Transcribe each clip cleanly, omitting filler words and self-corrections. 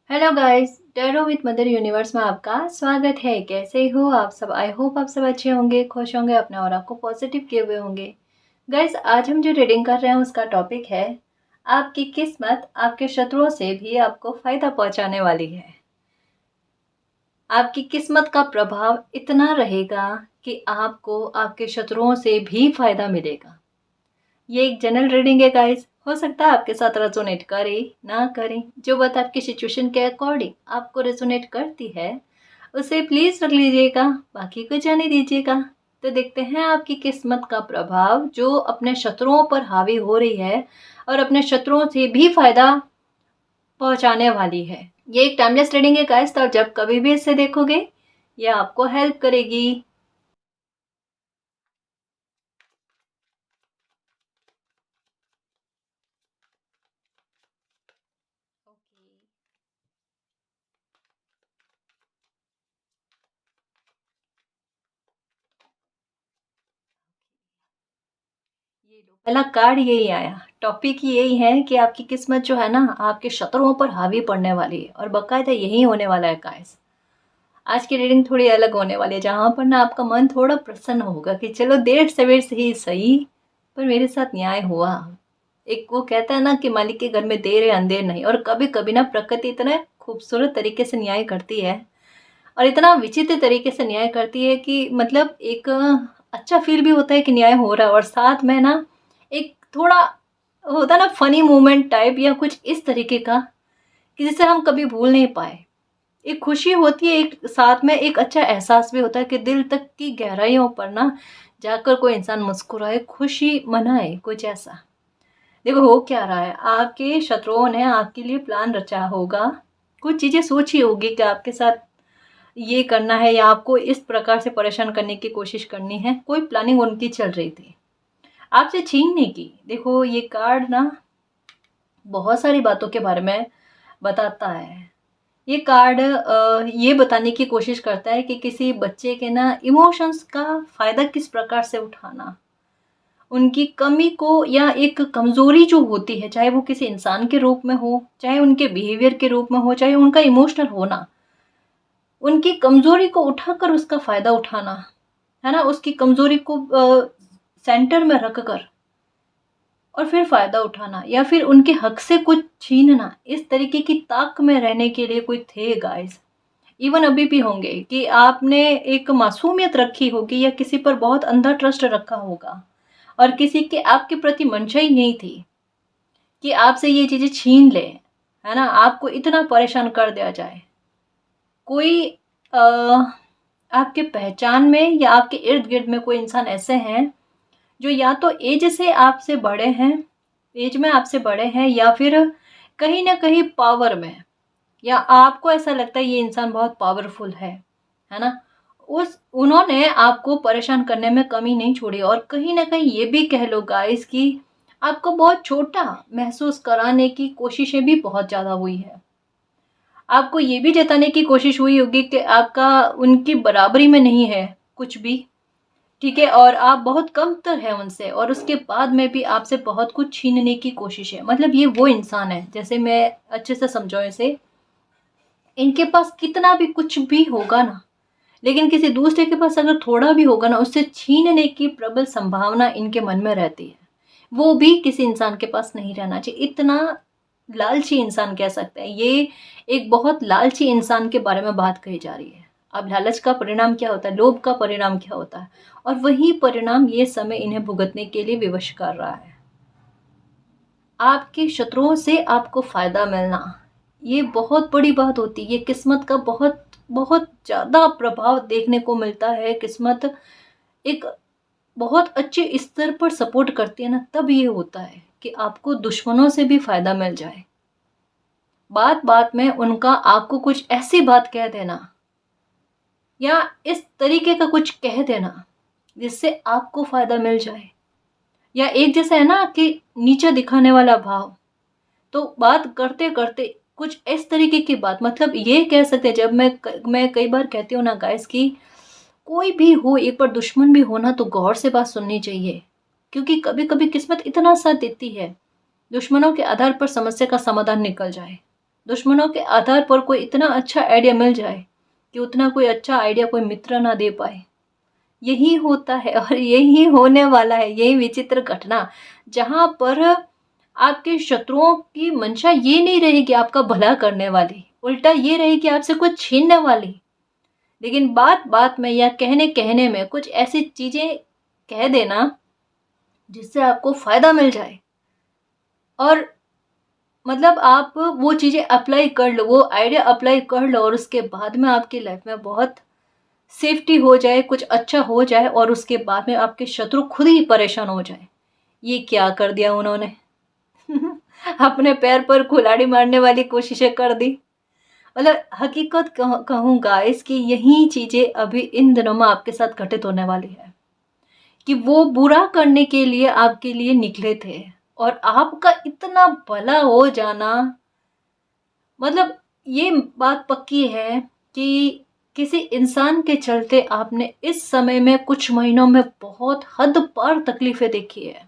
Hello guys, tarot with mother universe में आपका स्वागत है। कैसे हो आप सब? आई होप आप सब अच्छे होंगे, खुश होंगे, अपने और आपको पॉजिटिव किए हुए होंगे। गाइस, आज हम जो रीडिंग कर रहे हैं उसका टॉपिक है आपकी किस्मत आपके शत्रुओं से भी आपको फायदा पहुंचाने वाली है। आपकी किस्मत का प्रभाव इतना रहेगा कि आपको आपके शत्रुओं से भी फायदा मिलेगा। ये एक जनरल रीडिंग है गाइस। हो सकता है आपके साथ रेजोनेट करे ना करे। जो बात आपकी सिचुएशन के अकॉर्डिंग आपको रेजोनेट करती है उसे प्लीज रख लीजिएगा, बाकी को जाने दीजिएगा। तो देखते हैं आपकी किस्मत का प्रभाव जो अपने शत्रुओं पर हावी हो रही है और अपने शत्रुओं से भी फायदा पहुंचाने वाली है। ये एक टाइमलेस रीडिंग है गाइस, तो आप जब कभी भी इसे देखोगे ये आपको हेल्प करेगी। ये लो, पहला कार्ड यही आया। टॉपिक यही है कि आपकी किस्मत जो है ना आपके शत्रुओं पर हावी पड़ने वाली है और बकायदा यही होने वाला है गाइस। आज की रीडिंग थोड़ी अलग होने वाली है, जहाँ पर ना आपका मन थोड़ा प्रसन्न होगा कि चलो देर सवेर से ही सही पर मेरे साथ न्याय हुआ। एक वो कहता है ना कि मालिक के घर में देर है अंधेर नहीं। और कभी कभी ना प्रकृति इतना खूबसूरत तरीके से न्याय करती है और इतना विचित्र तरीके से न्याय करती है कि मतलब एक अच्छा फील भी होता है कि न्याय हो रहा है, और साथ में ना एक थोड़ा होता है ना फनी मोमेंट टाइप या कुछ इस तरीके का कि जिसे हम कभी भूल नहीं पाए। एक खुशी होती है, एक साथ में एक अच्छा एहसास भी होता है कि दिल तक की गहराइयों पर ना जाकर कोई इंसान मुस्कुराए, खुशी मनाए, कुछ ऐसा। देखो हो क्या रहा है, आपके शत्रुओं ने आपके लिए प्लान रचा होगा, कुछ चीजें सोची होगी कि आपके साथ ये करना है या आपको इस प्रकार से परेशान करने की कोशिश करनी है। कोई प्लानिंग उनकी चल रही थी आपसे छीनने की। देखो ये कार्ड ना बहुत सारी बातों के बारे में बताता है। ये कार्ड ये बताने की कोशिश करता है कि किसी बच्चे के ना इमोशंस का फायदा किस प्रकार से उठाना, उनकी कमी को या एक कमजोरी जो होती है, चाहे वो किसी इंसान के रूप में हो, चाहे उनके बिहेवियर के रूप में हो, चाहे उनका इमोशनल होना, उनकी कमजोरी को उठाकर उसका फायदा उठाना, है ना। उसकी कमजोरी को सेंटर में रखकर और फिर फायदा उठाना या फिर उनके हक से कुछ छीनना, इस तरीके की ताक में रहने के लिए कोई थे गाइस। इवन अभी भी होंगे कि आपने एक मासूमियत रखी होगी या किसी पर बहुत अंधा ट्रस्ट रखा होगा और किसी के आपके प्रति मंशा ही नहीं थी कि आपसे ये चीजें छीन ले, है ना, आपको इतना परेशान कर दिया जाए। कोई आ, आपके पहचान में या आपके इर्द गिर्द में कोई इंसान ऐसे हैं जो या तो एज से आपसे बड़े हैं, एज में आपसे बड़े हैं, या फिर कहीं ना कहीं पावर में, या आपको ऐसा लगता है ये इंसान बहुत पावरफुल है ना। उस उन्होंने आपको परेशान करने में कमी नहीं छोड़ी और कहीं ना कहीं ये भी कह लो गाइस कि आपको बहुत छोटा महसूस कराने की कोशिशें भी बहुत ज़्यादा हुई है। आपको ये भी जताने की कोशिश हुई होगी कि आपका उनकी बराबरी में नहीं है कुछ भी, ठीक है, और आप बहुत कमतर है उनसे, और उसके बाद में भी आपसे बहुत कुछ छीनने की कोशिश है। मतलब ये वो इंसान है, जैसे मैं अच्छे से समझाऊं इसे, इनके पास कितना भी कुछ भी होगा ना, लेकिन किसी दूसरे के पास अगर थोड़ा भी होगा ना, उससे छीनने की प्रबल संभावना इनके मन में रहती है। वो भी किसी इंसान के पास नहीं रहना चाहिए। इतना लालची इंसान कह सकते हैं, ये एक बहुत लालची इंसान के बारे में बात कही जा रही है। अब लालच का परिणाम क्या होता है, लोभ का परिणाम क्या होता है, और वही परिणाम ये समय इन्हें भुगतने के लिए विवश कर रहा है। आपके शत्रुओं से आपको फायदा मिलना ये बहुत बड़ी बात होती है। ये किस्मत का बहुत बहुत ज्यादा प्रभाव देखने को मिलता है। किस्मत एक बहुत अच्छे स्तर पर सपोर्ट करती है ना, तब ये होता है कि आपको दुश्मनों से भी फायदा मिल जाए। बात बात में उनका आपको कुछ ऐसी बात कह देना या इस तरीके का कुछ कह देना जिससे आपको फायदा मिल जाए, या एक जैसा है ना कि नीचा दिखाने वाला भाव। तो बात करते करते कुछ इस तरीके की बात, मतलब ये कह सकते हैं, जब मैं कई बार कहती हूँ ना गाइस कि कोई भी हो, एक बार दुश्मन भी हो ना, तो गौर से बात सुननी चाहिए, क्योंकि कभी कभी किस्मत इतना साथ देती है दुश्मनों के आधार पर समस्या का समाधान निकल जाए। दुश्मनों के आधार पर कोई इतना अच्छा आइडिया मिल जाए कि उतना कोई अच्छा आइडिया कोई मित्र ना दे पाए। यही होता है और यही होने वाला है, यही विचित्र घटना, जहाँ पर आपके शत्रुओं की मंशा ये नहीं रहेगी आपका भला करने वाली, उल्टा ये रहेगी आपसे कुछ छीनने वाली। लेकिन बात बात में या कहने कहने में कुछ ऐसी चीजें कह देना जिससे आपको फायदा मिल जाए, और मतलब आप वो चीजें अप्लाई कर लो, वो आइडिया अप्लाई कर लो, और उसके बाद में आपकी लाइफ में बहुत सेफ्टी हो जाए, कुछ अच्छा हो जाए, और उसके बाद में आपके शत्रु खुद ही परेशान हो जाए। ये क्या कर दिया उन्होंने अपने पैर पर कुल्हाड़ी मारने वाली कोशिशें कर दी। मतलब हकीकत कहूँगा इसकी, यही चीजें अभी इन दिनों में आपके साथ घटित होने वाली है कि वो बुरा करने के लिए आपके लिए निकले थे और आपका इतना भला हो जाना, मतलब ये बात पक्की है कि किसी इंसान के चलते आपने इस समय में कुछ महीनों में बहुत हद पार तकलीफें देखी है,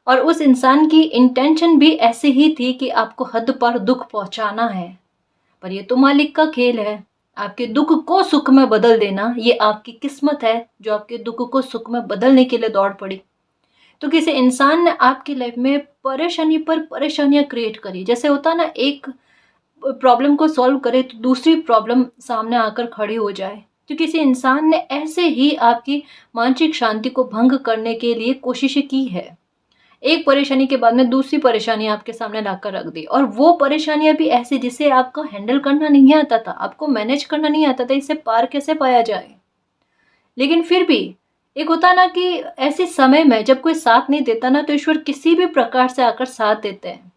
और उस इंसान की इंटेंशन भी ऐसी ही थी कि आपको हद पार दुख पहुंचाना है। पर ये तो मालिक का खेल है, आपके दुख को सुख में बदल देना ये आपकी किस्मत है जो आपके दुख को सुख में बदलने के लिए दौड़ पड़ी। तो किसी इंसान ने आपकी लाइफ में परेशानी पर परेशानियां क्रिएट करी, जैसे होता ना एक प्रॉब्लम को सॉल्व करे तो दूसरी प्रॉब्लम सामने आकर खड़ी हो जाए, तो किसी इंसान ने ऐसे ही आपकी मानसिक शांति को भंग करने के लिए कोशिशें की है। एक परेशानी के बाद में दूसरी परेशानी आपके सामने लाकर रख दी, और वो परेशानियां भी ऐसी जिसे आपको हैंडल करना नहीं आता था, आपको मैनेज करना नहीं आता था, इसे पार कैसे पाया जाए। लेकिन फिर भी एक होता ना कि ऐसे समय में जब कोई साथ नहीं देता ना, तो ईश्वर किसी भी प्रकार से आकर साथ देते हैं,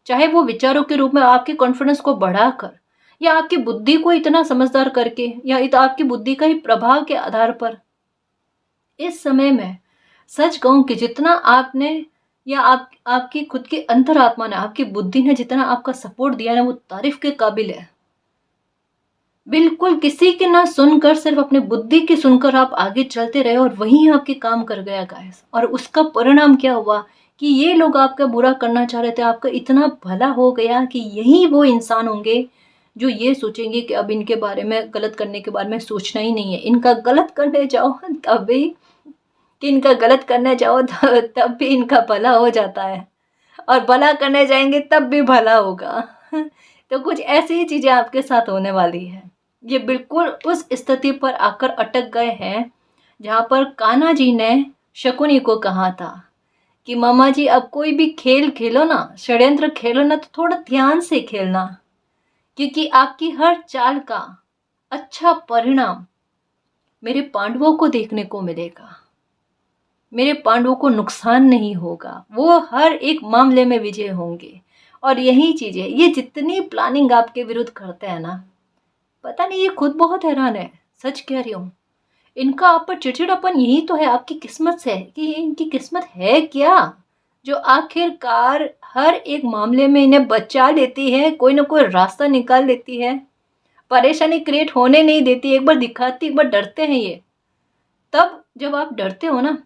चाहे वो विचारों के रूप में आपके कॉन्फिडेंस को बढ़ाकर, या आपकी बुद्धि को इतना समझदार करके, या आपकी बुद्धि का ही प्रभाव के आधार पर। इस समय में सच कहूं कि जितना आपने या आपकी खुद की अंतरात्मा ने, आपकी बुद्धि ने जितना आपका सपोर्ट दिया ना, वो तारीफ के काबिल है। बिल्कुल किसी की ना सुनकर, सिर्फ अपनी बुद्धि की सुनकर आप आगे चलते रहे और वही आपके काम कर गया गाइस। और उसका परिणाम क्या हुआ कि ये लोग आपका बुरा करना चाह रहे थे, आपका इतना भला हो गया कि यही वो इंसान होंगे जो ये सोचेंगे कि अब इनके बारे में, गलत करने के बारे में सोचना ही नहीं है, इनका गलत करने जाओ तभी कि इनका गलत करने जाओ तब भी इनका भला हो जाता है, और भला करने जाएंगे तब भी भला होगा तो कुछ ऐसी ही चीजें आपके साथ होने वाली है। ये बिल्कुल उस स्थिति पर आकर अटक गए हैं जहाँ पर कान्हा जी ने शकुनी को कहा था कि मामा जी अब कोई भी खेल खेलो ना, षड्यंत्र खेलो ना, तो थोड़ा ध्यान से खेलना, क्योंकि आपकी हर चाल का अच्छा परिणाम मेरे पांडवों को देखने को मिलेगा, मेरे पांडवों को नुकसान नहीं होगा, वो हर एक मामले में विजय होंगे। और यही चीजें, ये जितनी प्लानिंग आपके विरुद्ध करते हैं ना, पता नहीं, ये खुद बहुत हैरान है, सच कह रही हूँ। इनका आप पर चिड़चिड़ापन यही तो है आपकी किस्मत से, कि इनकी किस्मत है क्या जो आखिरकार हर एक मामले में इन्हें बचा लेती है, कोई ना कोई रास्ता निकाल लेती है, परेशानी क्रिएट होने नहीं देती, एक बार दिखाती, एक बार डरते हैं ये। तब जब आप डरते हो ना,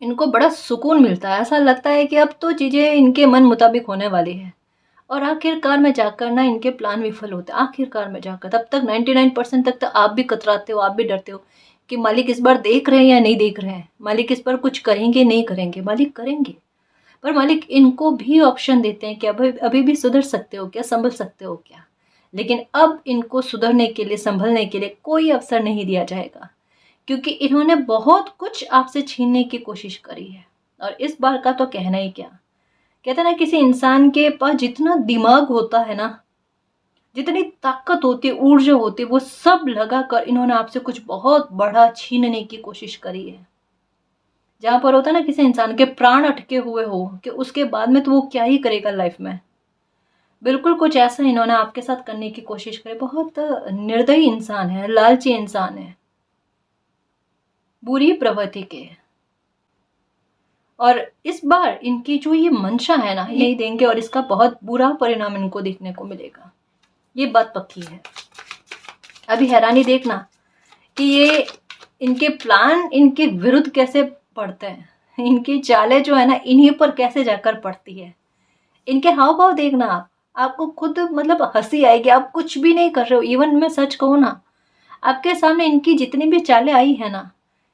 इनको बड़ा सुकून मिलता है, ऐसा लगता है कि अब तो चीज़ें इनके मन मुताबिक होने वाली है, और आखिरकार में जाकर ना इनके प्लान विफल होते हैं। आखिरकार में जाकर, तब तक 99% तक तो आप भी कतराते हो, आप भी डरते हो कि मालिक इस बार देख रहे हैं या नहीं देख रहे हैं, मालिक इस पर कुछ करेंगे नहीं करेंगे, मालिक करेंगे। पर मालिक इनको भी ऑप्शन देते हैं कि अभी भी सुधर सकते हो क्या, संभल सकते हो क्या। लेकिन अब इनको सुधरने के लिए, संभलने के लिए कोई अवसर नहीं दिया जाएगा, क्योंकि इन्होंने बहुत कुछ आपसे छीनने की कोशिश करी है। और इस बार का तो कहना ही क्या, कहते हैं ना, किसी इंसान के पास जितना दिमाग होता है ना, जितनी ताकत होती है, ऊर्जा होती है, वो सब लगाकर इन्होंने आपसे कुछ बहुत बड़ा छीनने की कोशिश करी है। जहां पर होता है ना किसी इंसान के प्राण अटके हुए हो कि उसके बाद में तो वो क्या ही करेगा लाइफ में, बिल्कुल कुछ ऐसा इन्होंने आपके साथ करने की कोशिश करी। बहुत निर्दयी इंसान है, लालची इंसान है, बुरी प्रवृत्ति के। और इस बार इनकी जो ये मंशा है ना, यही देंगे, और इसका बहुत बुरा परिणाम इनको देखने को मिलेगा, ये बात पक्की है। अभी हैरानी देखना कि ये इनके प्लान इनके विरुद्ध कैसे पड़ते हैं, इनकी चालें जो है ना इन्हीं पर कैसे जाकर पड़ती है। इनके हाव भाव देखना आप, आपको खुद मतलब हंसी आएगी, आप कुछ भी नहीं कर रहे हो। इवन मैं सच कहूँ ना, आपके सामने इनकी जितनी भी चालें आई है ना,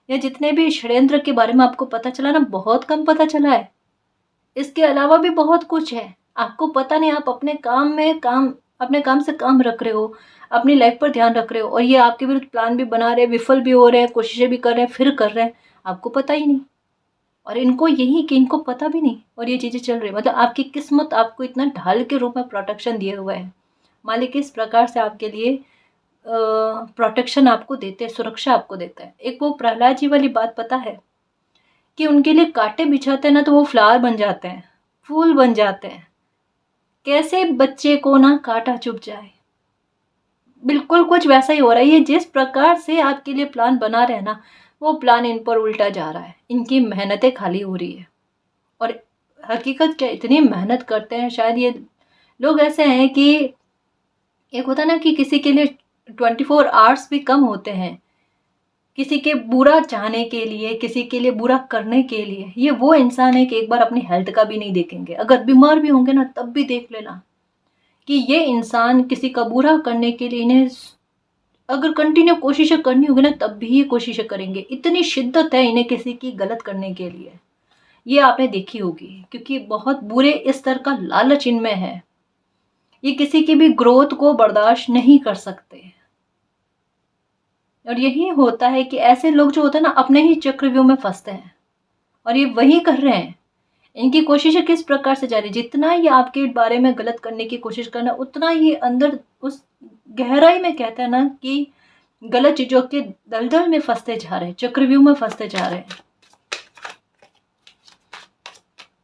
या जितने भी षड्यंत्र के बारे में आपको पता चला ना, बहुत कम पता चला है। इसके अलावा भी बहुत कुछ है, आपको पता नहीं। आप अपने काम में काम, अपने काम से काम रख रहे हो, अपनी लाइफ पर ध्यान रख रहे हो, और ये आपके विरुद्ध प्लान भी बना रहे हैं, विफल भी हो रहे हैं, कोशिशें भी कर रहे हैं, फिर कर रहे हैं, आपको पता ही नहीं। और इनको यही कि इनको पता भी नहीं और ये चीज़ें चल रही है। मतलब आपकी किस्मत आपको इतना ढाल के रूप में प्रोटेक्शन दिए हुए है। मालिक इस प्रकार से आपके लिए प्रोटेक्शन आपको देते हैं, सुरक्षा आपको देता है। एक वो प्रहलाद जी वाली बात पता है कि उनके लिए कांटे बिछाते हैं ना, तो वो फ्लावर बन जाते हैं, फूल बन जाते हैं। कैसे बच्चे को ना कांटा चुभ जाए, बिल्कुल कुछ वैसा ही हो रहा है। ये जिस प्रकार से आपके लिए प्लान बना रहे हैं ना, वो प्लान इन पर उल्टा जा रहा है। इनकी मेहनतें खाली हो रही है। और हकीकत क्या, इतनी मेहनत करते हैं। शायद ये लोग ऐसे हैं कि एक होता ना कि किसी के लिए 24 आवर्स भी कम होते हैं, किसी के बुरा चाहने के लिए, किसी के लिए बुरा करने के लिए। ये वो इंसान है कि एक बार अपनी हेल्थ का भी नहीं देखेंगे। अगर बीमार भी होंगे ना, तब भी देख लेना कि ये इंसान किसी का बुरा करने के लिए, इन्हें अगर कंटिन्यू कोशिशें करनी होगी ना, तब भी ये कोशिशें करेंगे। इतनी शिद्दत है इन्हें किसी की गलत करने के लिए। ये आपने देखी होगी, क्योंकि बहुत बुरे स्तर का लालच इनमें है। ये किसी की भी ग्रोथ को बर्दाश्त नहीं कर सकते। और यही होता है कि ऐसे लोग जो होते हैं ना, अपने ही चक्रव्यूह में फंसते हैं। और ये वही कर रहे हैं। इनकी कोशिशें किस प्रकार से जा रही है, जितना ये आपके बारे में गलत करने की कोशिश करना, उतना ये अंदर उस गहराई में कहते हैं ना कि गलत चीजों के दलदल में फंसते जा रहे हैं, चक्रव्यूह में फंसते जा रहे हैं।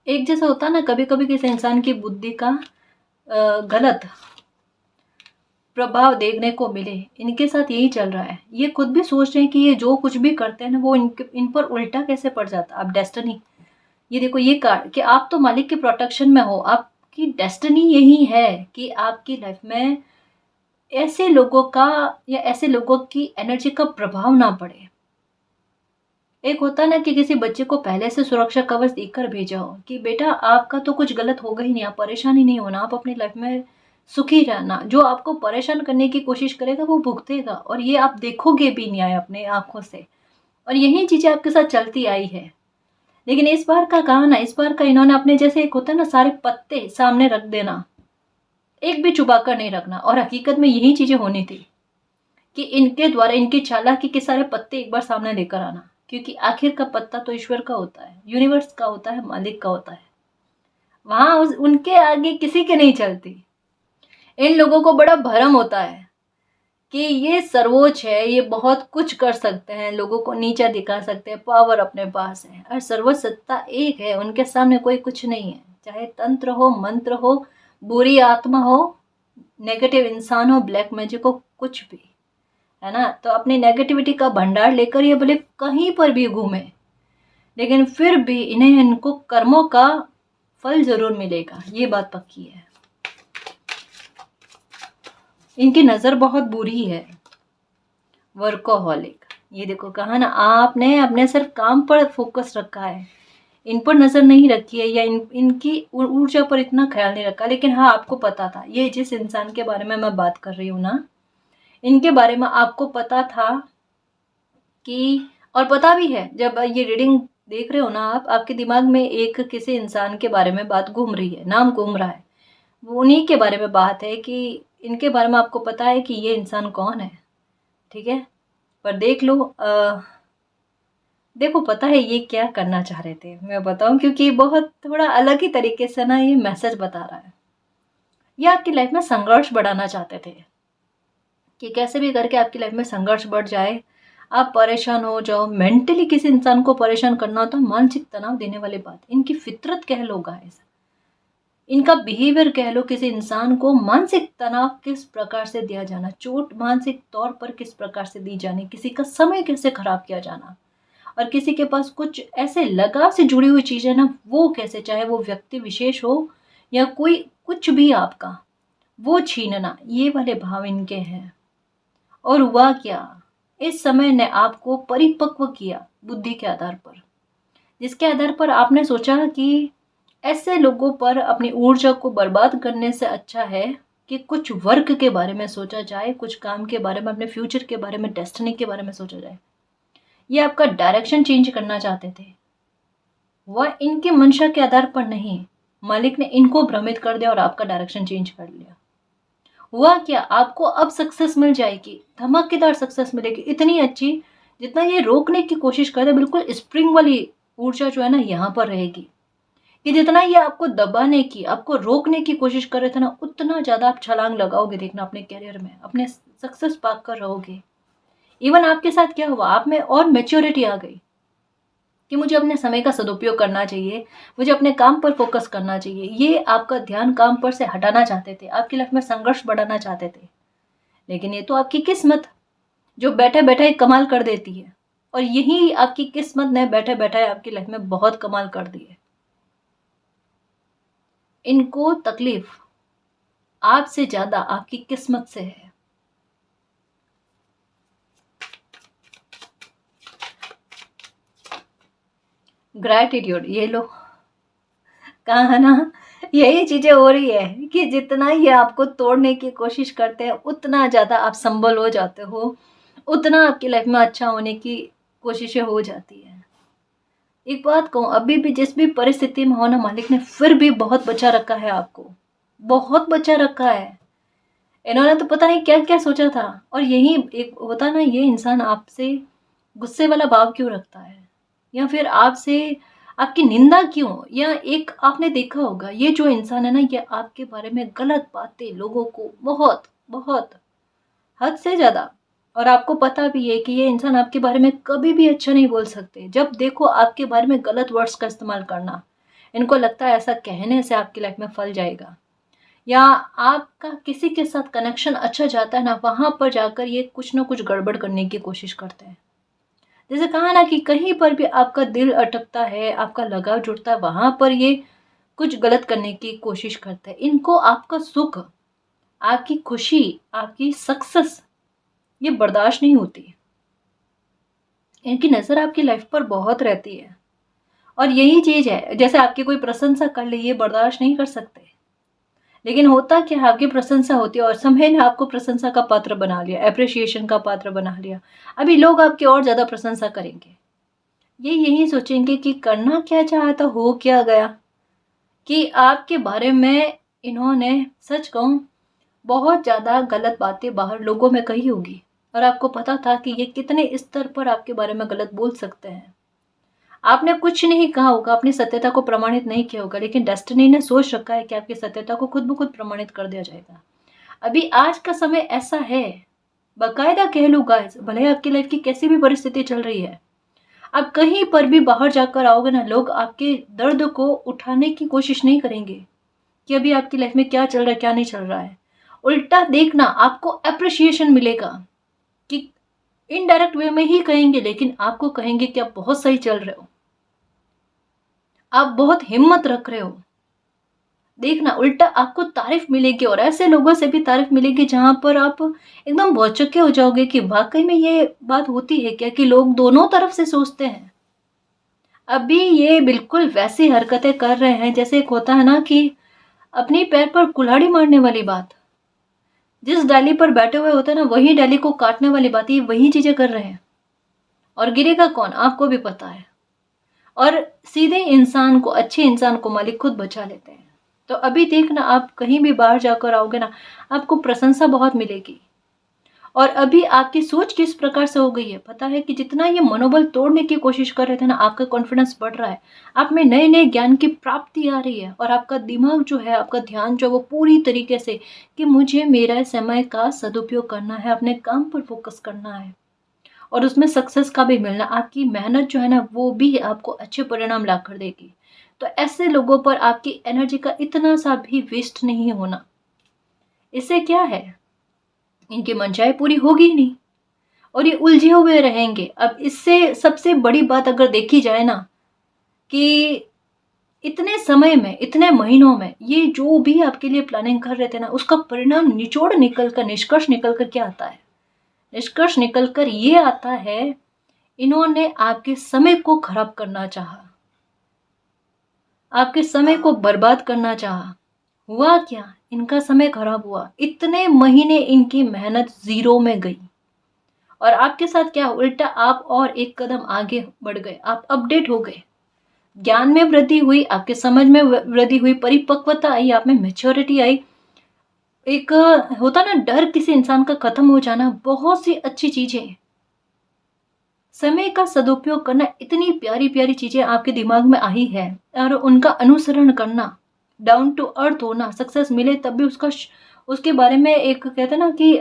एक जैसा होता है ना, कभी कभी किसी इंसान की बुद्धि का गलत प्रभाव देखने को मिले। इनके साथ यही चल रहा है। ये खुद भी सोच रहे हैं कि ये जो कुछ भी करते हैं ना, वो इन पर उल्टा कैसे पड़ जाता है। अब डेस्टिनी, ये देखो ये कार्ड कि आप तो मालिक के प्रोटेक्शन में हो। आपकी डेस्टिनी यही है कि आपकी लाइफ में ऐसे लोगों का या ऐसे लोगों की एनर्जी का प्रभाव ना पड़े। एक होता है ना कि किसी बच्चे को पहले से सुरक्षा कवच देकर भेजा हो कि बेटा आपका तो कुछ गलत होगा ही नहीं, आप परेशान ही नहीं होना, आप अपनी लाइफ में सुखी रहना। जो आपको परेशान करने की कोशिश करेगा वो भुगतेगा, और ये आप देखोगे भी नहीं आए अपने आंखों से। और यही चीजें आपके साथ चलती आई है। लेकिन इस बार का कहा ना, इस बार का इन्होंने अपने जैसे एक होता है ना, सारे पत्ते सामने रख देना, एक भी छुपा कर नहीं रखना। और हकीकत में यही चीजें होनी थी कि इनके द्वारा, इनकी चालाकी के सारे पत्ते एक बार सामने लेकर आना। क्योंकि आखिर का पत्ता तो ईश्वर का होता है, यूनिवर्स का होता है, मालिक का होता है। वहां उनके आगे किसी के नहीं चलती। इन लोगों को बड़ा भरम होता है कि ये सर्वोच्च है, ये बहुत कुछ कर सकते हैं, लोगों को नीचा दिखा सकते हैं, पावर अपने पास है। और सर्वोच्च सत्ता एक है, उनके सामने कोई कुछ नहीं है। चाहे तंत्र हो, मंत्र हो, बुरी आत्मा हो, नेगेटिव इंसान हो, ब्लैक मैजिक हो, कुछ भी है ना। तो अपनी नेगेटिविटी का भंडार लेकर ये भले कहीं पर भी घूमे, लेकिन फिर भी इन्हें, इनको कर्मों का फल जरूर मिलेगा, ये बात पक्की है। इनकी नजर बहुत बुरी है, वर्कोहॉलिक। ये देखो कहा ना, आपने अपने सिर्फ काम पर फोकस रखा है, इन पर नजर नहीं रखी है, या इनकी ऊर्जा पर इतना ख्याल नहीं रखा। लेकिन हाँ, आपको पता था, ये जिस इंसान के बारे में मैं बात कर रही हूँ ना, इनके बारे में आपको पता था कि, और पता भी है, जब ये रीडिंग देख रहे हो ना आप, आपके दिमाग में एक किसी इंसान के बारे में बात घूम रही है, नाम घूम रहा है, वो उन्हीं के बारे में बात है कि इनके बारे में आपको पता है कि ये इंसान कौन है। ठीक है, पर देख लो, देखो पता है ये क्या करना चाह रहे थे, मैं बताऊं, क्योंकि बहुत थोड़ा अलग ही तरीके से ना ये मैसेज बता रहा है। ये आपकी लाइफ में संघर्ष बढ़ाना चाहते थे कि कैसे भी करके आपकी लाइफ में संघर्ष बढ़ जाए, आप परेशान हो जाओ। मेंटली किसी इंसान को परेशान करना होता है मानसिक तनाव देने वाली बात। इनकी फितरत कह लो गाइस, इनका बिहेवियर कह लो, किसी इंसान को मानसिक तनाव किस प्रकार से दिया जाना, चोट मानसिक तौर पर किस प्रकार से दी जानी, किसी का समय कैसे खराब किया जाना, और किसी के पास कुछ ऐसे लगाव से जुड़ी हुई चीजें ना, वो कैसे, चाहे वो व्यक्ति विशेष हो या कोई कुछ भी आपका, वो छीनना, ये वाले भाव इनके हैं। और हुआ क्या, इस समय ने आपको परिपक्व किया बुद्धि के आधार पर, जिसके आधार पर आपने सोचा कि ऐसे लोगों पर अपनी ऊर्जा को बर्बाद करने से अच्छा है कि कुछ वर्क के बारे में सोचा जाए, कुछ काम के बारे में, अपने फ्यूचर के बारे में, डेस्टिनी के बारे में सोचा जाए। ये आपका डायरेक्शन चेंज करना चाहते थे, वह इनके मंशा के आधार पर नहीं, मालिक ने इनको भ्रमित कर दिया और आपका डायरेक्शन चेंज कर लिया। हुआ क्या, आपको अब सक्सेस मिल जाएगी, धमाकेदार सक्सेस मिलेगी, इतनी अच्छी जितना ये रोकने की कोशिश कर रहे, बिल्कुल स्प्रिंग वाली ऊर्जा जो है ना यहाँ पर रहेगी कि जितना ये आपको दबाने की, आपको रोकने की कोशिश कर रहे थे ना, उतना ज़्यादा आप छलांग लगाओगे, देखना अपने करियर में, अपने सक्सेस पा कर रहोगे। इवन आपके साथ क्या हुआ, आप में और मेच्योरिटी आ गई कि मुझे अपने समय का सदुपयोग करना चाहिए, मुझे अपने काम पर फोकस करना चाहिए। ये आपका ध्यान काम पर से हटाना चाहते थे, आपकी लाइफ में संघर्ष बढ़ाना चाहते थे, लेकिन ये तो आपकी किस्मत जो बैठे बैठे कमाल कर देती है, और यही आपकी किस्मत ने बैठे बैठे आपकी लाइफ में बहुत कमाल कर दी है। इनको तकलीफ आपसे ज्यादा आपकी किस्मत से है। ग्रैटिट्यूड, ये लो, कहा ना, यही चीजें हो रही है कि जितना ये आपको तोड़ने की कोशिश करते हैं उतना ज्यादा आप संबल हो जाते हो, उतना आपकी लाइफ में अच्छा होने की कोशिशें हो जाती है। एक बात कहूँ, अभी भी जिस भी परिस्थिति में हो ना, मालिक ने फिर भी बहुत बचा रखा है आपको, बहुत बचा रखा है। इन्होंने तो पता नहीं क्या क्या सोचा था। और यही एक होता ना, ये इंसान आपसे गुस्से वाला भाव क्यों रखता है, या फिर आपसे आपकी निंदा क्यों, या एक आपने देखा होगा, ये जो इंसान है ना, ये आपके बारे में गलत बातें लोगों को बहुत बहुत हद से ज्यादा, और आपको पता भी है कि ये इंसान आपके बारे में कभी भी अच्छा नहीं बोल सकते। जब देखो आपके बारे में गलत वर्ड्स का इस्तेमाल करना, इनको लगता है ऐसा कहने से आपकी लाइफ में फल जाएगा, या आपका किसी के साथ कनेक्शन अच्छा जाता है ना, वहां पर जाकर ये कुछ ना कुछ गड़बड़ करने की कोशिश करते हैं। जैसे कहा ना कि कहीं पर भी आपका दिल अटकता है, आपका लगाव जुड़ता है, वहां पर ये कुछ गलत करने की कोशिश करते हैं। इनको आपका सुख, आपकी खुशी, आपकी सक्सेस ये बर्दाश्त नहीं होती। इनकी नज़र आपकी लाइफ पर बहुत रहती है, और यही चीज़ है, जैसे आपकी कोई प्रशंसा कर ली, ये बर्दाश्त नहीं कर सकते। लेकिन होता क्या है, आपकी प्रशंसा होती है और समय ने आपको प्रशंसा का पात्र बना लिया, एप्रिसिएशन का पात्र बना लिया। अभी लोग आपकी और ज़्यादा प्रशंसा करेंगे, ये यही सोचेंगे कि करना क्या चाहता, हो क्या गया, कि आपके बारे में इन्होंने, सच कहूँ, बहुत ज़्यादा गलत बातें बाहर लोगों में कही होगी, और आपको पता था कि ये कितने स्तर पर आपके बारे में गलत बोल सकते हैं। आपने कुछ नहीं कहा होगा, अपनी सत्यता को प्रमाणित नहीं किया होगा, लेकिन डेस्टिनी ने सोच रखा है कि आपकी सत्यता को खुद ब खुद प्रमाणित कर दिया जाएगा। अभी आज का समय ऐसा है, बाकायदा कह लो गाइस, भले आपकी लाइफ की कैसी भी परिस्थिति चल रही है, आप कहीं पर भी बाहर जाकर आओगे ना, लोग आपके दर्द को उठाने की कोशिश नहीं करेंगे कि अभी आपकी लाइफ में क्या चल रहा है, क्या नहीं चल रहा है। उल्टा देखना, आपको अप्रिसिएशन मिलेगा, कि इनडायरेक्ट वे में ही कहेंगे, लेकिन आपको कहेंगे कि आप बहुत सही चल रहे हो, आप बहुत हिम्मत रख रहे हो। देखना, उल्टा आपको तारीफ मिलेगी, और ऐसे लोगों से भी तारीफ मिलेगी जहां पर आप एकदम भौचक्के हो जाओगे कि वाकई में ये बात होती है क्या, कि लोग दोनों तरफ से सोचते हैं। अभी ये बिल्कुल वैसी हरकतें कर रहे हैं जैसे एक होता है ना कि अपनी पैर पर कुल्हाड़ी मारने वाली बात, जिस डाली पर बैठे हुए होते हैं ना, वही डाली को काटने वाली बात, ये वही चीजें कर रहे हैं। और गिरेगा कौन, आपको भी पता है। और सीधे इंसान को, अच्छे इंसान को मालिक खुद बचा लेते हैं। तो अभी देखना, आप कहीं भी बाहर जाकर आओगे ना, आपको प्रशंसा बहुत मिलेगी। और अभी आपकी सोच किस प्रकार से हो गई है पता है, कि जितना ये मनोबल तोड़ने की कोशिश कर रहे थे ना, आपका कॉन्फिडेंस बढ़ रहा है, आप में नए नए ज्ञान की प्राप्ति आ रही है, और आपका दिमाग जो है, आपका ध्यान जो है, वो पूरी तरीके से कि मुझे मेरा समय का सदुपयोग करना है, अपने काम पर फोकस करना है, और उसमें सक्सेस का भी मिलना, आपकी मेहनत जो है ना, वो भी आपको अच्छे परिणाम ला कर देगी। तो ऐसे लोगों पर आपकी एनर्जी का इतना सा भी वेस्ट नहीं होना। इससे क्या है, इनकी मनचाहे पूरी होगी ही नहीं, और ये उलझे हुए रहेंगे। अब इससे सबसे बड़ी बात अगर देखी जाए ना, कि इतने समय में, इतने महीनों में ये जो भी आपके लिए प्लानिंग कर रहे थे ना, उसका परिणाम निचोड़ निकल कर, निष्कर्ष निकल कर क्या आता है, निष्कर्ष निकल कर ये आता है, इन्होंने आपके समय को खराब करना चाहा, आपके समय को बर्बाद करना चाहा। हुआ क्या, इनका समय खराब हुआ, इतने महीने इनकी मेहनत जीरो में गई। और आपके साथ क्या, उल्टा आप और एक कदम आगे बढ़ गए, आप अपडेट हो गए, ज्ञान में वृद्धि हुई, आपके समझ में वृद्धि हुई, परिपक्वता आई, आप में मेच्योरिटी आई। एक होता ना डर किसी इंसान का खत्म हो जाना, बहुत सी अच्छी चीजें, समय का सदुपयोग करना, इतनी प्यारी प्यारी चीजें आपके दिमाग में आई है और उनका अनुसरण करना, डाउन टू अर्थ होना, सक्सेस मिले तब भी उसके बारे में एक कहते हैं ना कि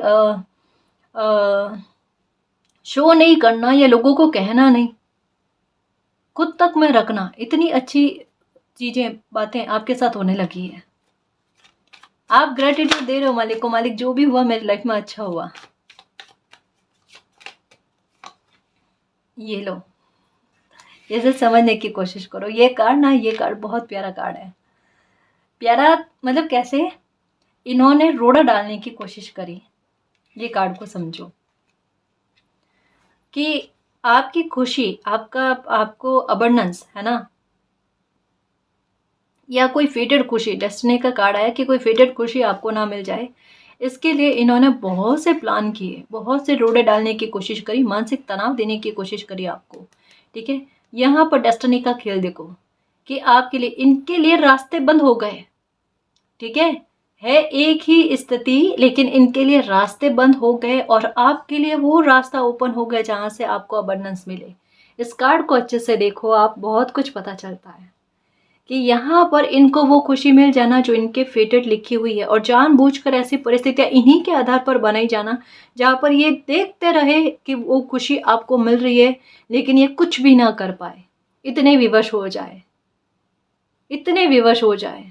शो नहीं करना या लोगों को कहना नहीं, खुद तक में रखना, इतनी अच्छी चीजें बातें आपके साथ होने लगी है। आप ग्रेटिट्यूड दे रहे हो मालिक को, मालिक जो भी हुआ मेरी लाइफ में अच्छा हुआ। ये लो, इसे समझने की कोशिश करो। ये कार्ड ना, ये कार्ड बहुत प्यारा कार्ड है। प्यारा मतलब कैसे, इन्होंने रोड़ा डालने की कोशिश करी। ये कार्ड को समझो कि आपकी खुशी, आपको अबंडेंस है ना, या कोई फेटेड खुशी, डेस्टिनी का कार्ड आया कि कोई फेटेड खुशी आपको ना मिल जाए, इसके लिए इन्होंने बहुत से प्लान किए, बहुत से रोड़े डालने की कोशिश करी, मानसिक तनाव देने की कोशिश करी आपको। ठीक है, यहाँ पर डेस्टिनी का खेल देखो कि आपके लिए, इनके लिए रास्ते बंद हो गए। ठीक है एक ही स्थिति, लेकिन इनके लिए रास्ते बंद हो गए और आपके लिए वो रास्ता ओपन हो गया जहां से आपको अबंडेंस मिले। इस कार्ड को अच्छे से देखो आप, बहुत कुछ पता चलता है कि यहाँ पर इनको वो खुशी मिल जाना जो इनके फेटेड लिखी हुई है, और जानबूझकर ऐसी परिस्थितियां इन्हीं के आधार पर बनाई जाना जहाँ पर ये देखते रहे कि वो खुशी आपको मिल रही है, लेकिन ये कुछ भी ना कर पाए, इतने विवश हो जाए, इतने विवश हो जाए।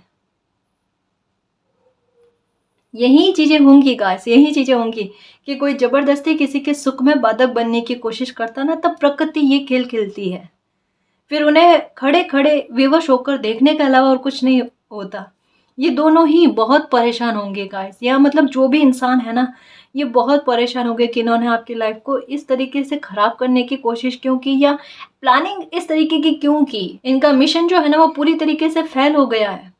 यही चीजें होंगी गाइस, यही चीजें होंगी कि कोई जबरदस्ती किसी के सुख में बाधक बनने की कोशिश करता ना, तब प्रकृति ये खेल खेलती है। फिर उन्हें खड़े खड़े विवश होकर देखने के अलावा और कुछ नहीं होता। ये दोनों ही बहुत परेशान होंगे गाइस, या मतलब जो भी इंसान है ना, ये बहुत परेशान होंगे कि इन्होंने आपकी लाइफ को इस तरीके से खराब करने की कोशिश क्यों की, या प्लानिंग इस तरीके की क्यों की। इनका मिशन जो है ना वो पूरी तरीके से फेल हो गया है।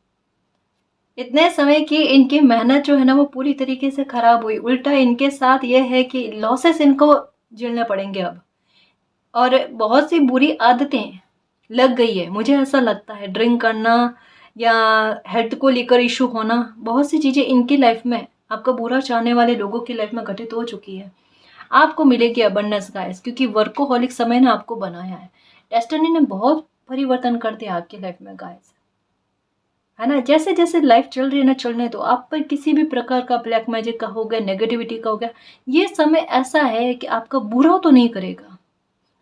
इतने समय की इनकी मेहनत जो है ना वो पूरी तरीके से खराब हुई। उल्टा इनके साथ ये है कि लॉसेस इनको झेलने पड़ेंगे अब, और बहुत सी बुरी आदतें लग गई है, मुझे ऐसा लगता है। ड्रिंक करना या हेल्थ को लेकर इशू होना, बहुत सी चीज़ें इनकी लाइफ में, आपका बुरा चाहने वाले लोगों की लाइफ में घटित हो चुकी है। आपको मिलेगी अबंडेंस गाइस, क्योंकि वर्कोहॉलिक समय ने आपको बनाया है। डेस्टिनी ने बहुत परिवर्तन कर दिया आपकी लाइफ में गाइस, है ना। जैसे जैसे लाइफ चल रही है ना, चलने दो। आप पर किसी भी प्रकार का ब्लैक मैजिक का हो गया, नेगेटिविटी का हो गया, ये समय ऐसा है कि आपका बुरा तो नहीं करेगा,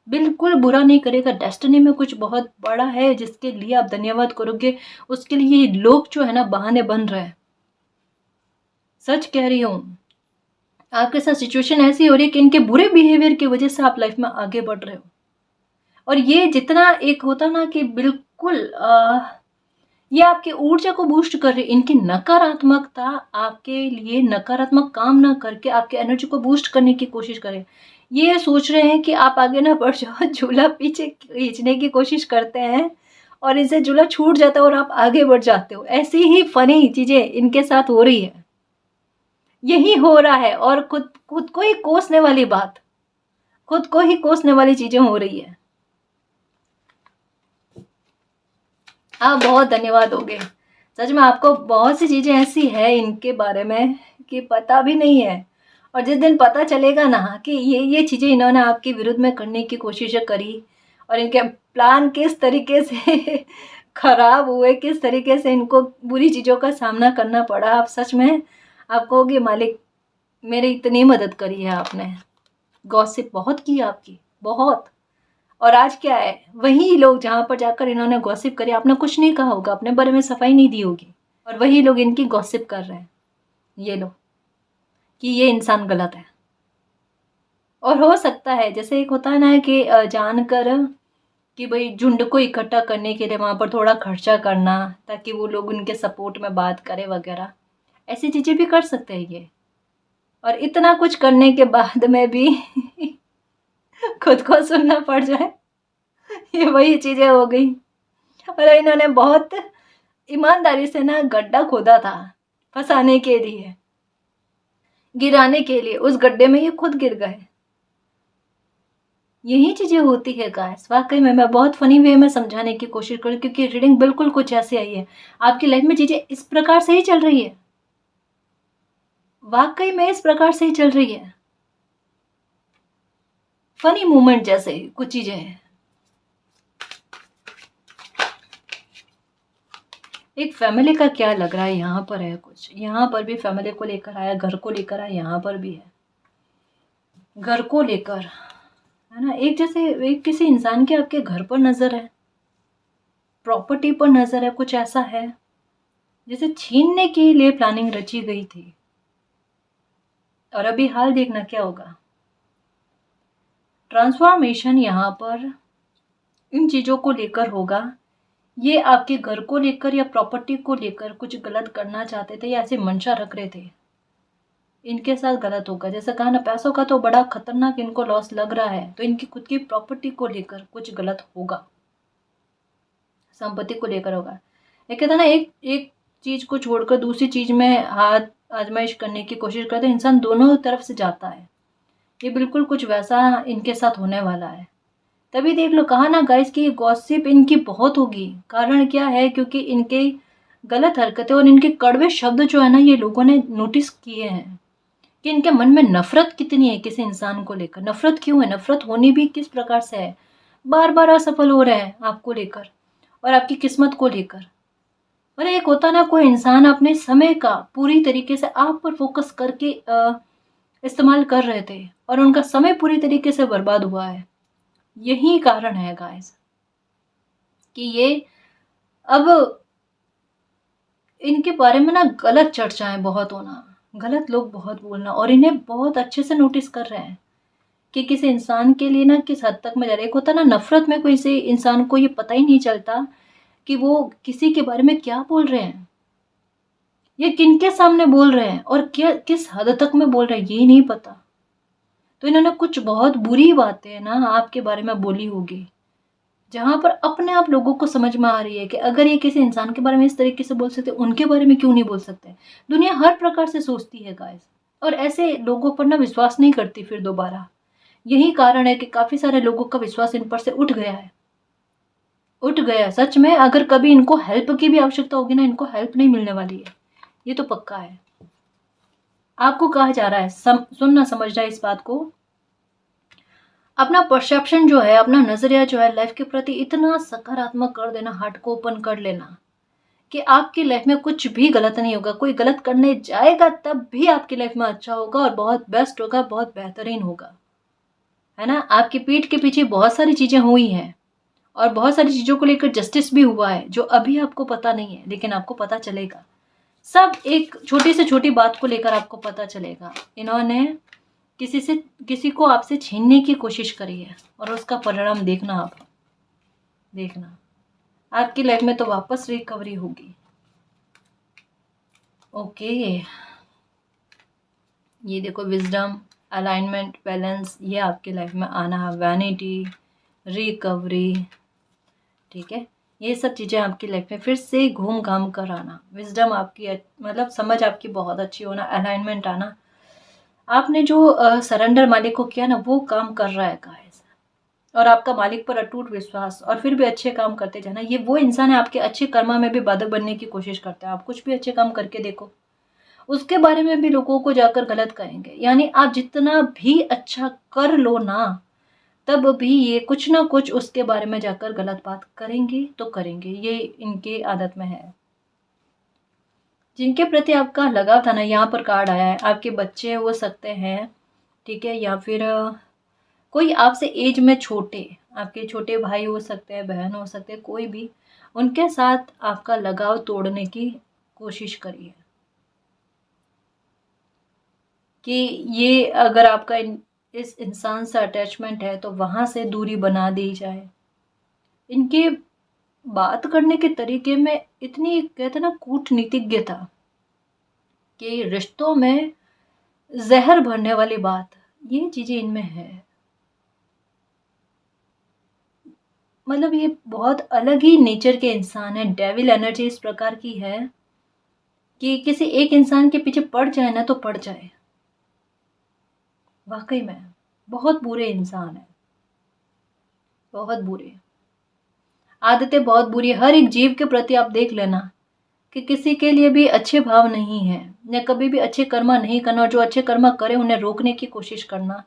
बिल्कुल बुरा नहीं करेगा। डेस्टिनी में कुछ बहुत बड़ा है जिसके लिए आप धन्यवाद करोगे। उसके लिए ये लोग जो है ना बहाने बन रहे हैं, सच कह रही हूँ। आपके साथ सिचुएशन ऐसी हो रही है कि इनके बुरे बिहेवियर की वजह से आप लाइफ में आगे बढ़ रहे हो। और ये जितना एक होता ना कि बिल्कुल ये आपकी ऊर्जा को बूस्ट कर रही है। इनकी नकारात्मकता आपके लिए नकारात्मक काम ना करके आपके एनर्जी को बूस्ट करने की कोशिश करे। ये सोच रहे हैं कि आप आगे ना बढ़ जाओ, झूला पीछे खींचने की कोशिश करते हैं और इनसे झूला छूट जाता है और आप आगे बढ़ जाते हो। ऐसी ही फनी चीजें इनके साथ हो रही है, यही हो रहा है। और खुद खुद को ही कोसने वाली बात, खुद को ही कोसने वाली चीजें हो रही है। आप बहुत धन्यवाद दोगे, सच में। आपको बहुत सी चीजें ऐसी है इनके बारे में कि पता भी नहीं है, और जिस दिन पता चलेगा ना कि ये चीजें इन्होंने आपके विरुद्ध में करने की कोशिश करी और इनके प्लान किस तरीके से खराब हुए, किस तरीके से इनको बुरी चीजों का सामना करना पड़ा, आप सच में आप कहोगे मालिक मेरी इतनी मदद करी है आपने। गॉसिप बहुत की आपकी, बहुत। और आज क्या है, वही लोग जहाँ पर जाकर इन्होंने गॉसिप करी, आपने कुछ नहीं कहा होगा, अपने बारे में सफाई नहीं दी होगी, और वही लोग इनकी गॉसिप कर रहे हैं, ये लोग, कि ये इंसान गलत है। और हो सकता है जैसे एक होता है ना कि जानकर कि भाई झुंड को इकट्ठा करने के लिए वहाँ पर थोड़ा खर्चा करना ताकि वो लोग उनके सपोर्ट में बात करें वगैरह, ऐसी चीज़ें भी कर सकते हैं ये। और इतना कुछ करने के बाद में भी खुद को सुनना पड़ जाए, ये वही चीज़ें हो गई। और इन्होंने बहुत ईमानदारी से ना गड्ढा खोदा था फंसाने के लिए, गिराने के लिए। उस गड्ढे में ये खुद गिर गए। यही चीजें होती है गाइस। वाकई में मैं बहुत फनी वे में समझाने की कोशिश करूँ, क्योंकि रीडिंग बिल्कुल कुछ ऐसे आई है। आपकी लाइफ में चीजें इस प्रकार से ही चल रही है, वाकई में इस प्रकार से ही चल रही है। फनी मोमेंट जैसे कुछ चीजें हैं। एक फैमिली का क्या लग रहा है, यहाँ पर है कुछ, यहाँ पर भी फैमिली को लेकर आया, घर को लेकर आया, यहाँ पर भी है घर को लेकर, है ना। एक जैसे एक किसी इंसान के आपके घर पर नजर है, प्रॉपर्टी पर नजर है, कुछ ऐसा है जिसे छीनने के लिए प्लानिंग रची गई थी। और अभी हाल देखना क्या होगा। ट्रांसफॉर्मेशन यहाँ पर इन चीजों को लेकर होगा। ये आपके घर को लेकर या प्रॉपर्टी को लेकर कुछ गलत करना चाहते थे या ऐसे मंशा रख रहे थे, इनके साथ गलत होगा। जैसे कहा ना, पैसों का तो बड़ा खतरनाक इनको लॉस लग रहा है, तो इनकी खुद की प्रॉपर्टी को लेकर कुछ गलत होगा, संपत्ति को लेकर होगा। ये कहता ना, एक एक चीज को छोड़कर दूसरी चीज में हाथ आजमाइश करने की कोशिश करते, इंसान दोनों तरफ से जाता है। ये बिल्कुल कुछ वैसा इनके साथ होने वाला है। तभी देख लो, कहा ना गाइस कि गॉसिप इनकी बहुत होगी। कारण क्या है, क्योंकि इनके गलत हरकतें और इनके कड़वे शब्द जो है ना, ये लोगों ने नोटिस किए हैं कि इनके मन में नफरत कितनी है किसी इंसान को लेकर। नफरत क्यों है, नफरत होनी भी किस प्रकार से है। बार बार असफल हो रहे हैं आपको लेकर और आपकी किस्मत को लेकर। और एक होता ना, कोई इंसान अपने समय का पूरी तरीके से आप पर फोकस करके इस्तेमाल कर रहे थे और उनका समय पूरी तरीके से बर्बाद हुआ है। यही कारण है गाइस कि ये अब इनके बारे में ना गलत चर्चाएं बहुत होना, गलत लोग बहुत बोलना, और इन्हें बहुत अच्छे से नोटिस कर रहे हैं कि किसी इंसान के लिए ना किस हद तक में जा रहा है। एक होता ना, नफरत में कोई से इंसान को ये पता ही नहीं चलता कि वो किसी के बारे में क्या बोल रहे हैं, ये किनके सामने बोल रहे हैं और क्या किस हद तक में बोल रहे हैं, ये नहीं पता। तो इन्होंने कुछ बहुत बुरी बातें ना आपके बारे में बोली होगी, जहां पर अपने आप लोगों को समझ में आ रही है कि अगर ये किसी इंसान के बारे में इस तरीके से बोल सकते, उनके बारे में क्यों नहीं बोल सकते। दुनिया हर प्रकार से सोचती है गाइस, और ऐसे लोगों पर ना विश्वास नहीं करती फिर दोबारा। यही कारण है कि काफी सारे लोगों का विश्वास इन पर से उठ गया है, उठ गया है सच में। अगर कभी इनको हेल्प की भी आवश्यकता होगी ना, इनको हेल्प नहीं मिलने वाली है, ये तो पक्का है। आपको कहा जा रहा है, सुनना समझना इस बात को। अपना परसेप्शन जो है, अपना नजरिया जो है लाइफ के प्रति इतना सकारात्मक कर देना, हार्ट को ओपन कर लेना कि आपकी लाइफ में कुछ भी गलत नहीं होगा। कोई गलत करने जाएगा तब भी आपकी लाइफ में अच्छा होगा और बहुत बेस्ट होगा, बहुत बेहतरीन होगा, है ना। आपकी पीठ के पीछे बहुत सारी चीजें हुई हैं और बहुत सारी चीजों को लेकर जस्टिस भी हुआ है, जो अभी आपको पता नहीं है, लेकिन आपको पता चलेगा। सब एक छोटी से छोटी बात को लेकर आपको पता चलेगा। इन्होंने किसी को आपसे छीनने की कोशिश करी है और उसका परिणाम देखना, आप देखना आपकी लाइफ में तो वापस रिकवरी होगी। ओके, ये देखो, विजडम, अलाइनमेंट, बैलेंस, ये आपकी लाइफ में आना, वैनिटी, रिकवरी, ठीक है। ये सब चीज़ें आपकी लाइफ में फिर से घूम घाम कर आना। विजडम आपकी मतलब समझ आपकी बहुत अच्छी होना, अलाइनमेंट आना। आपने जो सरेंडर मालिक को किया ना, वो काम कर रहा है गाइस। और आपका मालिक पर अटूट विश्वास, और फिर भी अच्छे काम करते जाना। ये वो इंसान है आपके अच्छे कर्मा में भी बाधक बनने की कोशिश करता है। आप कुछ भी अच्छे काम करके देखो, उसके बारे में भी लोगों को जाकर गलत कहेंगे। यानी आप जितना भी अच्छा कर लो ना, तब भी ये कुछ ना कुछ उसके बारे में जाकर गलत बात करेंगे तो करेंगे। ये इनके आदत में है। जिनके प्रति आपका लगाव था ना, यहाँ पर कार्ड आया है, आपके बच्चे हो सकते हैं, ठीक है, या फिर कोई आपसे एज में छोटे, आपके छोटे भाई हो सकते हैं, बहन हो सकते हैं, कोई भी, उनके साथ आपका लगाव तोड़ने की कोशिश करिए कि ये अगर आपका इस इंसान से अटैचमेंट है तो वहां से दूरी बना दी जाए। इनके बात करने के तरीके में इतनी, कहते ना, कूटनीतिज्ञता कि रिश्तों में जहर भरने वाली बात, ये चीजें इनमें है। मतलब ये बहुत अलग ही नेचर के इंसान है। डेविल एनर्जी इस प्रकार की है कि किसी एक इंसान के पीछे पड़ जाए ना तो पड़ जाए। वाकई में बहुत बुरे इंसान है, बहुत बुरे। आदतें बहुत बुरी है। हर एक जीव के प्रति आप देख लेना कि किसी के लिए भी अच्छे भाव नहीं है, या कभी भी अच्छे कर्मा नहीं करना, और जो अच्छे कर्मा करे उन्हें रोकने की कोशिश करना।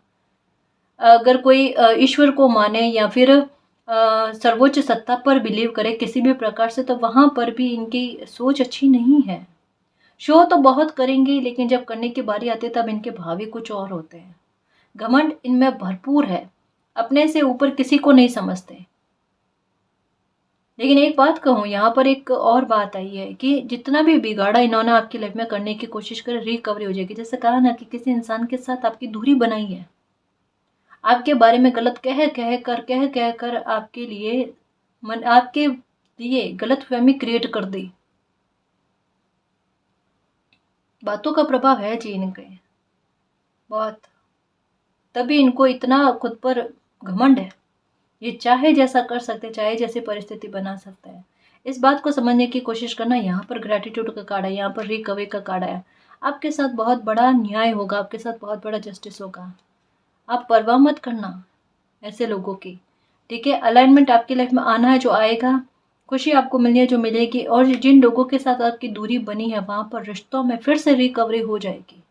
अगर कोई ईश्वर को माने या फिर सर्वोच्च सत्ता पर बिलीव करे किसी भी प्रकार से, तो वहां पर भी इनकी सोच अच्छी नहीं है। शो तो बहुत करेंगे, लेकिन जब करने की बारी आती है तब इनके भाव ही कुछ और होते हैं। घमंड इनमें भरपूर है, अपने से ऊपर किसी को नहीं समझते। लेकिन एक बात कहूँ, यहाँ पर एक और बात आई है कि जितना भी बिगाड़ा इन्होंने आपकी लाइफ में करने की कोशिश करे, रिकवरी हो जाएगी। जैसे कहा ना कि किसी इंसान के साथ आपकी दूरी बनाई है, आपके बारे में गलत कह कर आपके लिए आपके लिए गलत फहमी क्रिएट कर दी। बातों का प्रभाव है जी इनके बहुत, तभी इनको इतना खुद पर घमंड है। ये चाहे जैसा कर सकते, चाहे जैसी परिस्थिति बना सकते हैं। इस बात को समझने की कोशिश करना। यहाँ पर ग्रेटिट्यूड का कार्ड है, यहाँ पर रिकवरी का कार्ड है। आपके साथ बहुत बड़ा न्याय होगा, आपके साथ बहुत बड़ा जस्टिस होगा। आप परवाह मत करना ऐसे लोगों की, ठीक है। अलाइनमेंट आपकी लाइफ में आना है जो आएगा, खुशी आपको मिलनी है जो मिलेगी, और जिन लोगों के साथ आपकी दूरी बनी है वहाँ पर रिश्तों में फिर से रिकवरी हो जाएगी,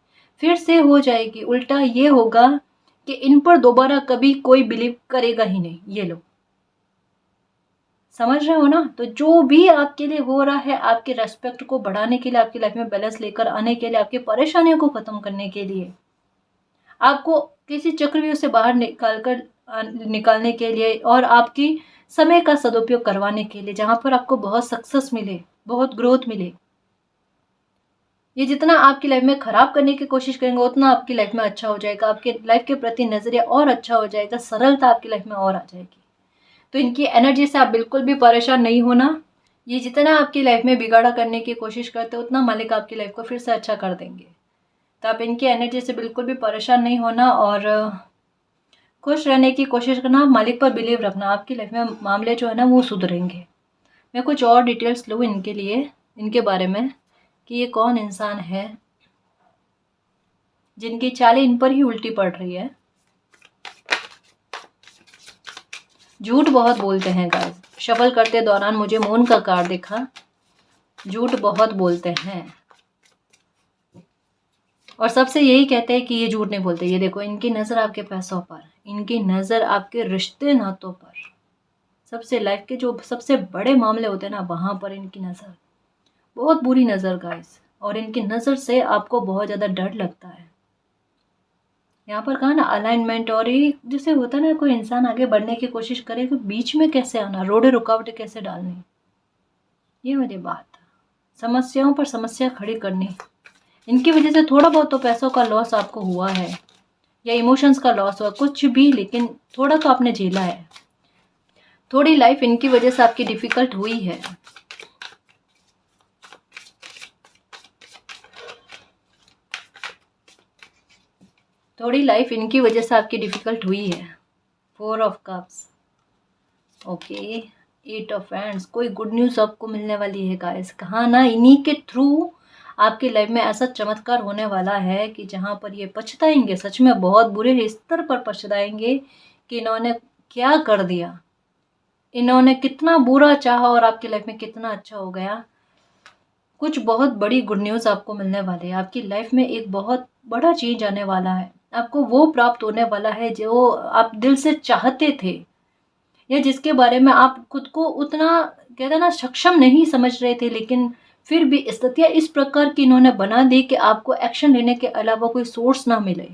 फिर से हो जाएगी। उल्टा ये होगा कि इन पर दोबारा कभी कोई बिलीव करेगा ही नहीं। ये लोग समझ रहे हो ना। तो जो भी आपके लिए हो रहा है, आपके रेस्पेक्ट को बढ़ाने के लिए, आपकी लाइफ में बैलेंस लेकर आने के लिए, आपकी परेशानियों को खत्म करने के लिए, आपको किसी चक्रव्यूह से बाहर निकालने के लिए, और आपकी समय का सदुपयोग करवाने के लिए, जहां पर आपको बहुत सक्सेस मिले, बहुत ग्रोथ मिले। ये जितना आपकी लाइफ में खराब करने की कोशिश करेंगे उतना आपकी लाइफ में अच्छा हो जाएगा, आपके लाइफ के प्रति नजरिया और अच्छा हो जाएगा, सरलता आपकी लाइफ में और आ जाएगी। तो इनकी एनर्जी से आप बिल्कुल भी परेशान नहीं होना। ये जितना आपकी लाइफ में बिगाड़ा करने की कोशिश करते हैं उतना मालिक आपकी लाइफ को फिर से अच्छा कर देंगे। तो आप इनकी एनर्जी से बिल्कुल भी परेशान नहीं होना और खुश रहने की कोशिश करना। मालिक पर बिलीव रखना, आपकी लाइफ में मामले जो है ना वो सुधरेंगे। मैं कुछ और डिटेल्स लूँ इनके लिए, इनके बारे में, कि ये कौन इंसान है जिनकी चालें इन पर ही उल्टी पड़ रही है। झूठ बहुत बोलते हैं गाइस। शफल करते दौरान मुझे मून का कार्ड दिखा। झूठ बहुत बोलते हैं और सबसे यही कहते हैं कि ये झूठ नहीं बोलते। ये देखो, इनकी नज़र आपके पैसों पर, इनकी नज़र आपके रिश्ते नातों पर, सबसे लाइफ के जो सबसे बड़े मामले होते हैं ना वहाँ पर इनकी नज़र, बहुत बुरी नज़र गाइस। और इनकी नज़र से आपको बहुत ज़्यादा डर लगता है। यहाँ पर कहा ना अलाइनमेंट, और ये जैसे होता है ना कोई इंसान आगे बढ़ने की कोशिश करे तो बीच में कैसे आना, रोड़े रुकावटें कैसे डालनी, ये वाली बात, समस्याओं पर समस्या खड़ी करनी। इनकी वजह से थोड़ा बहुत तो पैसों का लॉस आपको हुआ है या इमोशंस का लॉस हुआ, कुछ भी, लेकिन थोड़ा तो आपने झेला है। थोड़ी लाइफ इनकी वजह से आपकी डिफिकल्ट हुई है। थोड़ी लाइफ इनकी वजह से आपकी डिफिकल्ट हुई है। 4 of cups, okay, 8 of hands. कोई गुड न्यूज़ आपको मिलने वाली है गाइस। कहा ना इन्हीं के थ्रू आपकी लाइफ में ऐसा चमत्कार होने वाला है कि जहाँ पर ये पछताएंगे, सच में बहुत बुरे स्तर पर पछताएंगे कि इन्होंने क्या कर दिया, इन्होंने कितना बुरा चाहा और आपकी लाइफ में कितना अच्छा हो गया। कुछ बहुत बड़ी गुड न्यूज़ आपको मिलने वाली है। आपकी लाइफ में एक बहुत बड़ा चेंज आने वाला है। आपको वो प्राप्त होने वाला है जो आप दिल से चाहते थे, या जिसके बारे में आप खुद को उतना कहते ना सक्षम नहीं समझ रहे थे, लेकिन फिर भी स्थितियाँ इस प्रकार की इन्होंने बना दी कि आपको एक्शन लेने के अलावा कोई सोर्स ना मिले,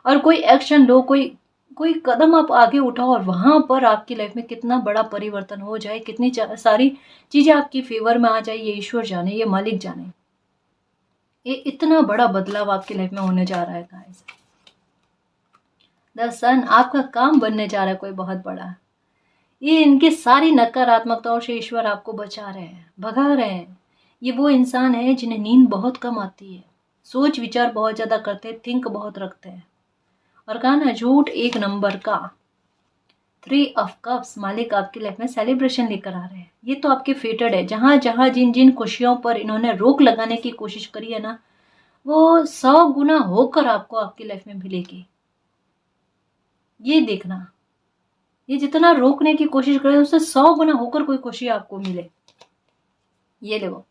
और कोई एक्शन लो, कोई कोई कदम आप आगे उठाओ और वहां पर आपकी लाइफ में कितना बड़ा परिवर्तन हो जाए, कितनी सारी चीजें आपकी फेवर में आ जाए, ये ईश्वर जाने, ये मालिक जाने। ये इतना बड़ा बदलाव आपकी लाइफ में होने जा रहा है गाइस। द सन, आपका काम बनने जा रहा है कोई बहुत बड़ा। ये इनकी सारी नकारात्मकताओं से ईश्वर आपको बचा रहे हैं, भगा रहे हैं। ये वो इंसान है जिन्हें नींद बहुत कम आती है, सोच विचार बहुत ज्यादा करते हैं, थिंक बहुत रखते हैं। और कहा ना झूठ एक नंबर का, 3 ऑफ कप्स, मालिक आपकी लाइफ में सेलिब्रेशन लेकर आ रहे हैं। ये तो आपके फेटेड है। जहाँ जहाँ जिन जिन खुशियों पर इन्होंने रोक लगाने की कोशिश करी है ना, वो 100 गुना होकर आपको आपकी लाइफ में मिलेगी। ये देखना, ये जितना रोकने की कोशिश करे उससे 100 गुना होकर कोई खुशी आपको मिले। ये देखो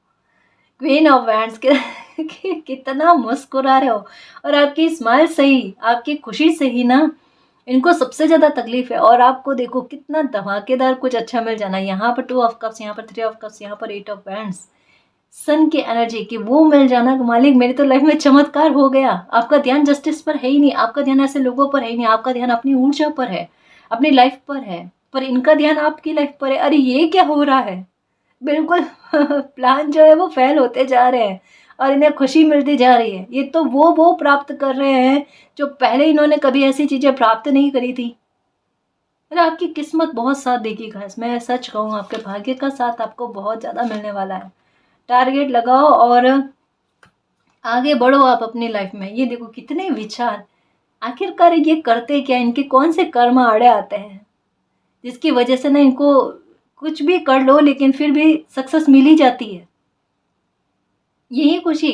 क्वीन ऑफ वैंड्स के कितना मुस्कुरा रहे हो, और आपकी स्माइल से ही, आपकी खुशी से ही ना इनको सबसे ज्यादा तकलीफ है। और आपको देखो कितना धमाकेदार कुछ अच्छा मिल जाना। यहाँ पर 2 ऑफ कप्स, यहाँ पर 3 ऑफ कप्स, यहाँ पर 8 ऑफ वैंड्स, सन की एनर्जी की वो मिल जाना कि मालिक मेरी तो लाइफ में चमत्कार हो गया। आपका ध्यान जस्टिस पर है ही नहीं, आपका ध्यान ऐसे लोगों पर है ही नहीं, आपका ध्यान अपनी ऊर्जा पर है, अपनी लाइफ पर है, पर इनका ध्यान आपकी लाइफ पर है। अरे ये क्या हो रहा है, बिल्कुल प्लान जो है वो फेल होते जा रहे हैं और इन्हें खुशी मिलती जा रही है। ये तो वो प्राप्त कर रहे हैं जो पहले इन्होंने कभी ऐसी चीजें प्राप्त नहीं करी थी। अरे आपकी किस्मत बहुत साथ देगी गाइस, मैं सच कहूँ, आपके भाग्य का साथ आपको बहुत ज्यादा मिलने वाला है। टारगेट लगाओ और आगे बढ़ो आप अपनी लाइफ में। ये देखो कितने विचार, आखिरकार ये करते क्या, इनके कौन से कर्म आड़े आते हैं जिसकी वजह से ना इनको कुछ भी कर लो लेकिन फिर भी सक्सेस मिल ही जाती है। यही खुशी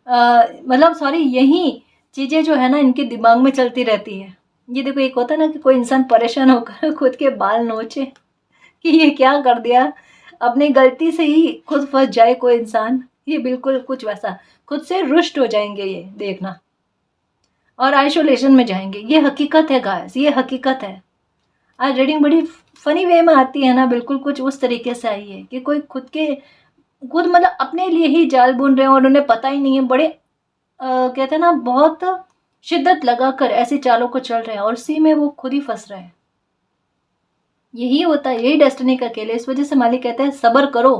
मतलब सॉरी, यही चीजें जो है ना इनके दिमाग में चलती रहती है। ये देखो, एक होता है ना कि कोई इंसान परेशान होकर खुद के बाल नोचे कि ये क्या कर दिया, अपनी गलती से ही खुद फंस जाए कोई इंसान, ये बिल्कुल कुछ वैसा, खुद से रुष्ट हो जाएंगे ये देखना, और आइसोलेशन में जाएंगे। ये हकीकत है गाइस, ये हकीकत है। आज रीडिंग बड़ी फनी वे में आती है ना, बिल्कुल कुछ उस तरीके से आई है कि कोई खुद मतलब अपने लिए ही जाल बुन रहे हैं और उन्हें पता ही नहीं है। बड़े कहते हैं ना, बहुत शिद्दत लगाकर ऐसी चालों को चल रहे हैं और उसी में वो खुद ही फंस रहे हैं। यही होता है, यही डेस्टिनी का खेल है। इस वजह से मालिक कहते हैं सब्र करो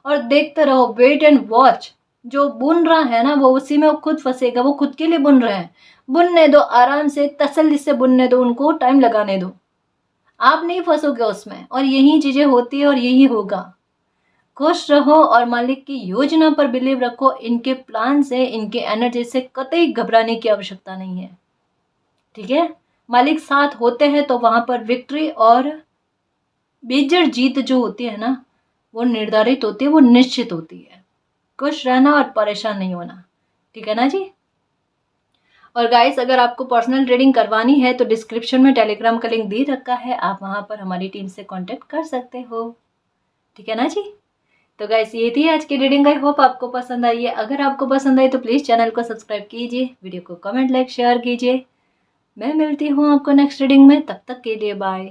और देखते रहो, वेट एंड वॉच। जो बुन रहा है ना वो उसी में वो खुद फंसेगा। वो खुद के लिए बुन रहे हैं, बुनने दो, आराम से तसल्ली से बुनने दो, उनको टाइम लगाने दो, आप नहीं फंसोगे उसमें। और यही चीजें होती है और यही होगा। खुश रहो और मालिक की योजना पर बिलीव रखो। इनके प्लान से, इनके एनर्जी से कतई घबराने की आवश्यकता नहीं है, ठीक है। मालिक साथ होते हैं तो वहां पर विक्ट्री और बेजड़ जीत जो होती है ना वो निर्धारित होती है, वो निश्चित होती है। खुश रहना और परेशान नहीं होना, ठीक है ना जी। और गाइस, अगर आपको पर्सनल रीडिंग करवानी है तो डिस्क्रिप्शन में टेलीग्राम का लिंक दे रखा है, आप वहां पर हमारी टीम से कांटेक्ट कर सकते हो, ठीक है ना जी। तो गाइस, ये थी आज की रीडिंग। आई होप आपको पसंद आई है। अगर आपको पसंद आई तो प्लीज़ चैनल को सब्सक्राइब कीजिए, वीडियो को कमेंट, लाइक, शेयर कीजिए। मैं मिलती हूँ आपको नेक्स्ट रीडिंग में, तब तक के लिए बाय।